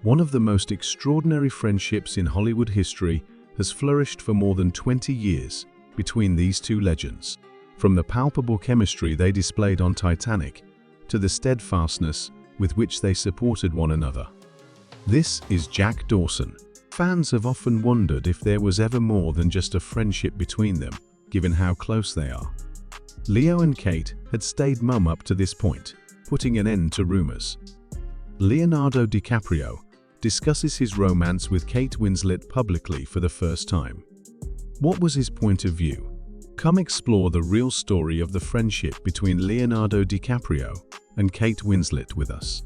One of the most extraordinary friendships in Hollywood history has flourished for more than 20 years between these two legends. From the palpable chemistry they displayed on Titanic to the steadfastness with which they supported one another. This is Jack Dawson. Fans have often wondered if there was ever more than just a friendship between them, given how close they are. Leo and Kate had stayed mum up to this point, putting an end to rumors. Leonardo DiCaprio discusses his romance with Kate Winslet publicly for the first time. What was his point of view? Come explore the real story of the friendship between Leonardo DiCaprio and Kate Winslet with us.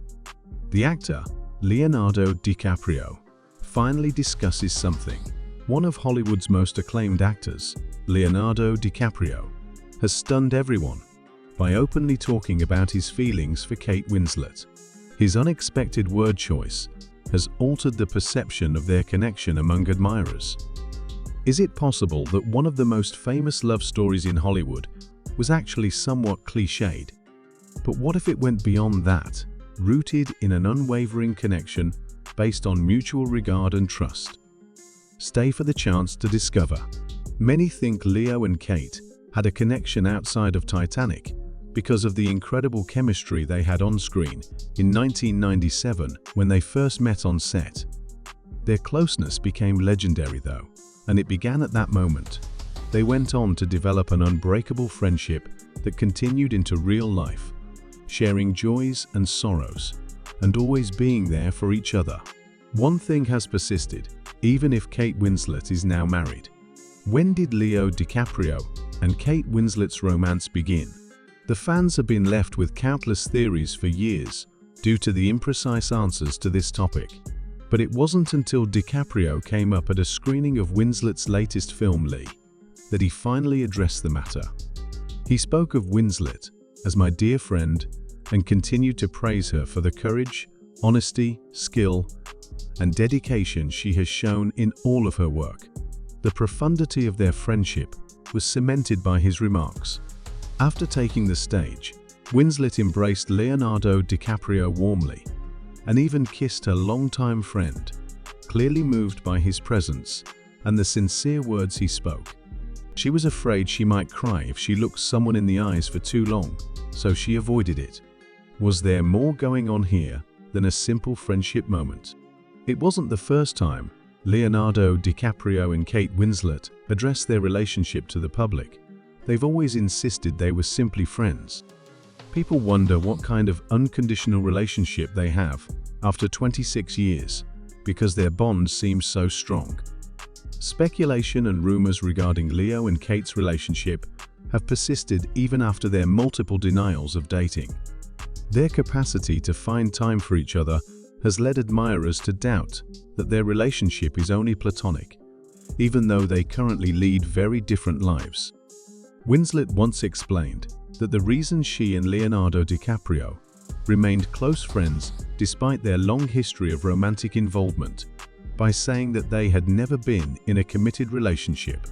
The actor, Leonardo DiCaprio, finally discusses something. One of Hollywood's most acclaimed actors, Leonardo DiCaprio, has stunned everyone by openly talking about his feelings for Kate Winslet. His unexpected word choice has altered the perception of their connection among admirers. Is it possible that one of the most famous love stories in Hollywood was actually somewhat cliched? But what if it went beyond that, rooted in an unwavering connection based on mutual regard and trust? Stay for the chance to discover. Many think Leo and Kate had a connection outside of Titanic because of the incredible chemistry they had on screen in 1997 when they first met on set. Their closeness became legendary though, and it began at that moment. They went on to develop an unbreakable friendship that continued into real life, sharing joys and sorrows, and always being there for each other. One thing has persisted, even if Kate Winslet is now married. When did Leo DiCaprio and Kate Winslet's romance begin? The fans have been left with countless theories for years due to the imprecise answers to this topic. But it wasn't until DiCaprio came up at a screening of Winslet's latest film, Lee, that he finally addressed the matter. He spoke of Winslet as my dear friend and continued to praise her for the courage, honesty, skill, and dedication she has shown in all of her work. The profundity of their friendship was cemented by his remarks. After taking the stage, Winslet embraced Leonardo DiCaprio warmly and even kissed her longtime friend, clearly moved by his presence and the sincere words he spoke. She was afraid she might cry if she looked someone in the eyes for too long, so she avoided it. Was there more going on here than a simple friendship moment? It wasn't the first time Leonardo DiCaprio and Kate Winslet addressed their relationship to the public. They've always insisted they were simply friends. People wonder what kind of unconditional relationship they have after 26 years, because their bond seems so strong. Speculation and rumors regarding Leo and Kate's relationship have persisted even after their multiple denials of dating. Their capacity to find time for each other has led admirers to doubt that their relationship is only platonic, even though they currently lead very different lives. Winslet once explained that the reason she and Leonardo DiCaprio remained close friends despite their long history of romantic involvement by saying that they had never been in a committed relationship.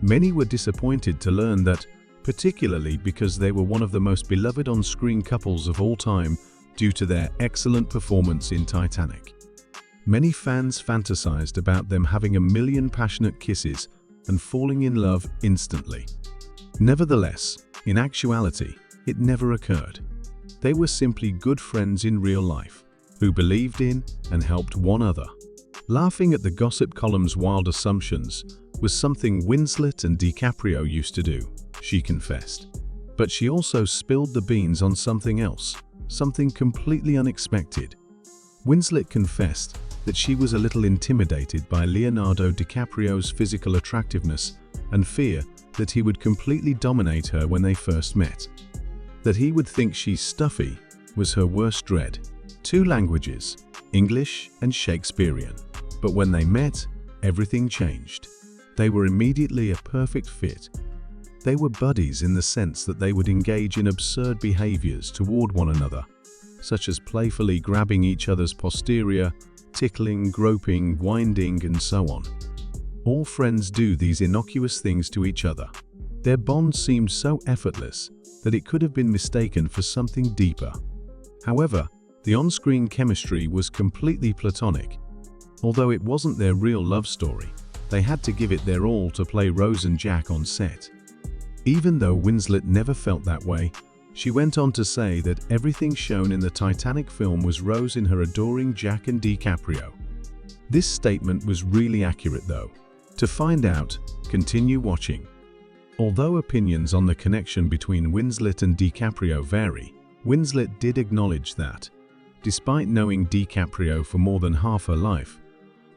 Many were disappointed to learn that, particularly because they were one of the most beloved on-screen couples of all time due to their excellent performance in Titanic. Many fans fantasized about them having a million passionate kisses and falling in love instantly. Nevertheless, in actuality, it never occurred. They were simply good friends in real life, who believed in and helped one another. Laughing at the gossip column's wild assumptions was something Winslet and DiCaprio used to do, she confessed. But she also spilled the beans on something else, something completely unexpected. Winslet confessed that she was a little intimidated by Leonardo DiCaprio's physical attractiveness and fear that he would completely dominate her when they first met. That he would think she's stuffy was her worst dread. Two languages, English and Shakespearean. But when they met, everything changed. They were immediately a perfect fit. They were buddies in the sense that they would engage in absurd behaviors toward one another, such as playfully grabbing each other's posterior, tickling, groping, winding, and so on. All friends do these innocuous things to each other. Their bond seemed so effortless that it could have been mistaken for something deeper. However, The on-screen chemistry was completely platonic. Although it wasn't their real love story, they had to give it their all to play Rose and Jack on set. Even though Winslet never felt that way, she went on to say that everything shown in the Titanic film was Rose in her adoring Jack and DiCaprio. This statement was really accurate though. To find out, continue watching. Although opinions on the connection between Winslet and DiCaprio vary, Winslet did acknowledge that, despite knowing DiCaprio for more than half her life,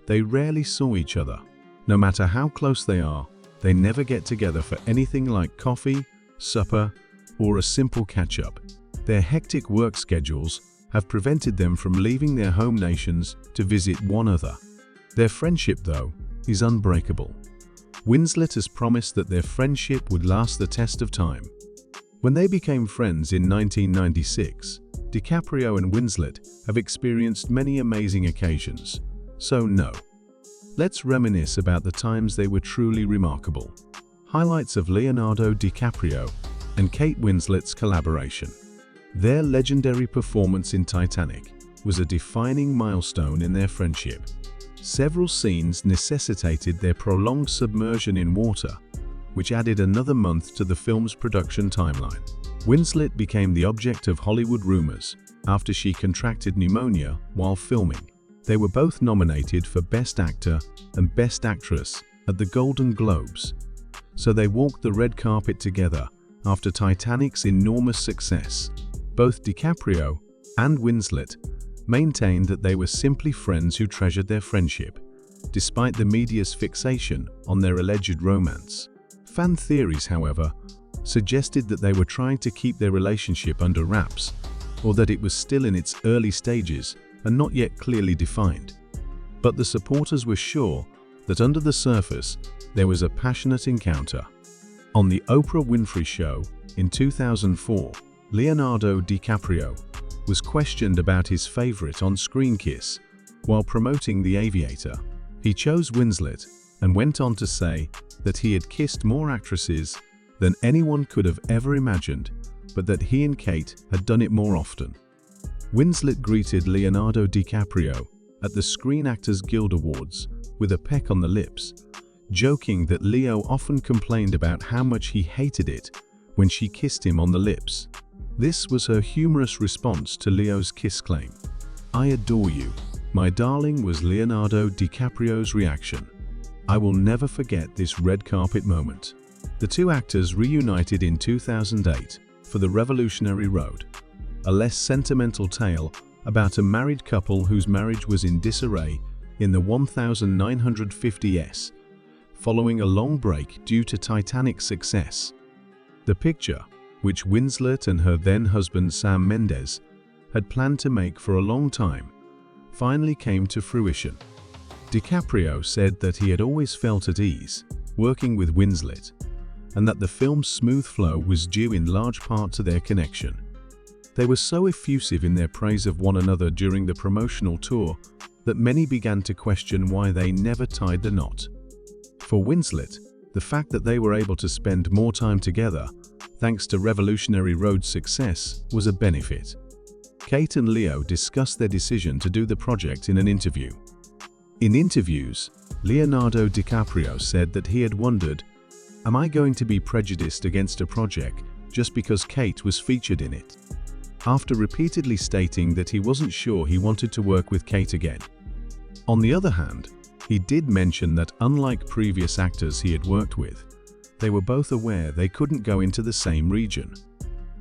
they rarely saw each other. No matter how close they are, they never get together for anything like coffee, supper, or a simple catch-up. Their hectic work schedules have prevented them from leaving their home nations to visit one another. Their friendship, though, is unbreakable. Winslet has promised that their friendship would last the test of time. When they became friends in 1996, DiCaprio and Winslet have experienced many amazing occasions. So no. Let's reminisce about the times they were truly remarkable. Highlights of Leonardo DiCaprio and Kate Winslet's collaboration. Their legendary performance in Titanic was a defining milestone in their friendship. Several scenes necessitated their prolonged submersion in water, which added another month to the film's production timeline. Winslet became the object of Hollywood rumors after she contracted pneumonia while filming. They were both nominated for Best Actor and Best Actress at the Golden Globes, so they walked the red carpet together after Titanic's enormous success. Both DiCaprio and Winslet maintained that they were simply friends who treasured their friendship, despite the media's fixation on their alleged romance. Fan theories, however, suggested that they were trying to keep their relationship under wraps, or that it was still in its early stages and not yet clearly defined. But the supporters were sure that under the surface there was a passionate encounter. On The Oprah Winfrey Show in 2004, Leonardo DiCaprio was questioned about his favorite on-screen kiss while promoting The Aviator. He chose Winslet and went on to say that he had kissed more actresses than anyone could have ever imagined, but that he and Kate had done it more often. Winslet greeted Leonardo DiCaprio at the Screen Actors Guild Awards with a peck on the lips, joking that Leo often complained about how much he hated it when she kissed him on the lips. This was her humorous response to Leo's kiss claim. "I adore you, my darling," was Leonardo DiCaprio's reaction. "I will never forget this red carpet moment." The two actors reunited in 2008 for The Revolutionary Road, a less sentimental tale about a married couple whose marriage was in disarray in the 1950s, following a long break due to Titanic's success. The picture, which Winslet and her then-husband Sam Mendes had planned to make for a long time, finally came to fruition. DiCaprio said that he had always felt at ease working with Winslet, and that the film's smooth flow was due in large part to their connection. They were so effusive in their praise of one another during the promotional tour that many began to question why they never tied the knot. For Winslet, the fact that they were able to spend more time together, thanks to Revolutionary Road's success, was a benefit. Kate and Leo discussed their decision to do the project in an interview. In interviews, Leonardo DiCaprio said that he had wondered, "Am I going to be prejudiced against a project just because Kate was featured in it?" After repeatedly stating that he wasn't sure he wanted to work with Kate again. On the other hand, he did mention that unlike previous actors he had worked with, they were both aware they couldn't go into the same region.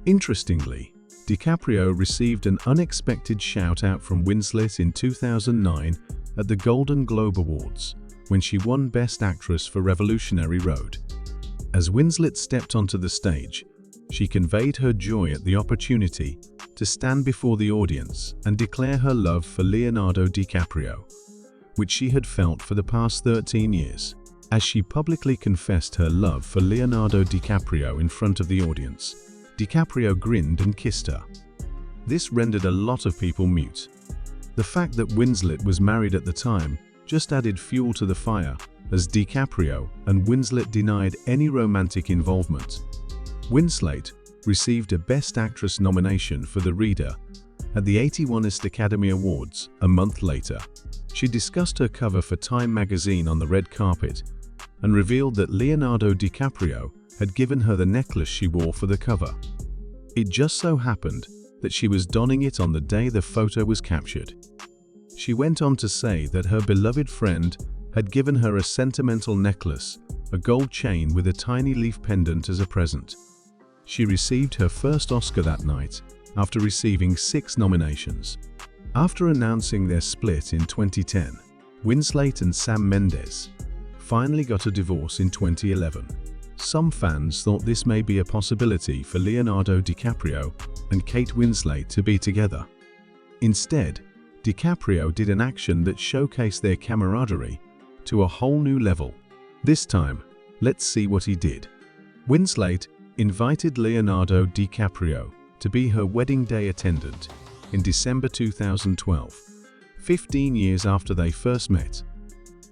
Interestingly, DiCaprio received an unexpected shout-out from Winslet in 2009 at the Golden Globe Awards, when she won Best Actress for Revolutionary Road. As Winslet stepped onto the stage, she conveyed her joy at the opportunity to stand before the audience and declare her love for Leonardo DiCaprio, which she had felt for the past 13 years. As she publicly confessed her love for Leonardo DiCaprio in front of the audience, DiCaprio grinned and kissed her. This rendered a lot of people mute. The fact that Winslet was married at the time just added fuel to the fire, as DiCaprio and Winslet denied any romantic involvement. Winslet received a Best Actress nomination for The Reader At the 81st Academy Awards, a month later, she discussed her cover for Time magazine on the red carpet and revealed that Leonardo DiCaprio had given her the necklace she wore for the cover. It just so happened that she was donning it on the day the photo was captured. She went on to say that her beloved friend had given her a sentimental necklace, a gold chain with a tiny leaf pendant as a present. She received her first Oscar that night after receiving 6 nominations. After announcing their split in 2010, Winslet and Sam Mendes finally got a divorce in 2011. Some fans thought this may be a possibility for Leonardo DiCaprio and Kate Winslet to be together. Instead, DiCaprio did an action that showcased their camaraderie to a whole new level. This time, let's see what he did. Winslet invited Leonardo DiCaprio to be her wedding day attendant in December 2012, 15 years after they first met.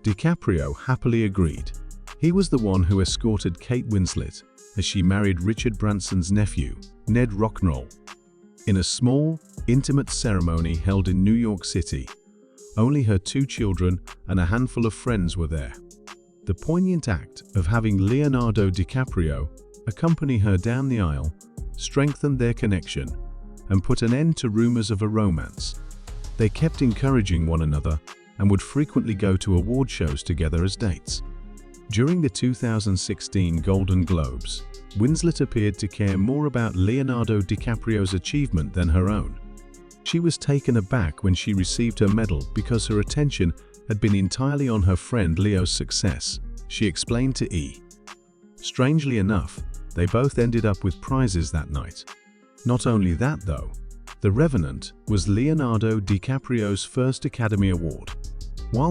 DiCaprio happily agreed. He was the one who escorted Kate Winslet as she married Richard Branson's nephew, Ned Rock'n'Roll. In a small, intimate ceremony held in New York City, only her 2 children and a handful of friends were there. The poignant act of having Leonardo DiCaprio accompany her down the aisle strengthened their connection and put an end to rumors of a romance. They kept encouraging one another and would frequently go to award shows together as dates. During the 2016 Golden Globes, Winslet appeared to care more about Leonardo DiCaprio's achievement than her own. She was taken aback when she received her medal because her attention had been entirely on her friend Leo's success, she explained to E! Strangely enough, they both ended up with prizes that night. Not only that though, The Revenant was Leonardo DiCaprio's first Academy Award. While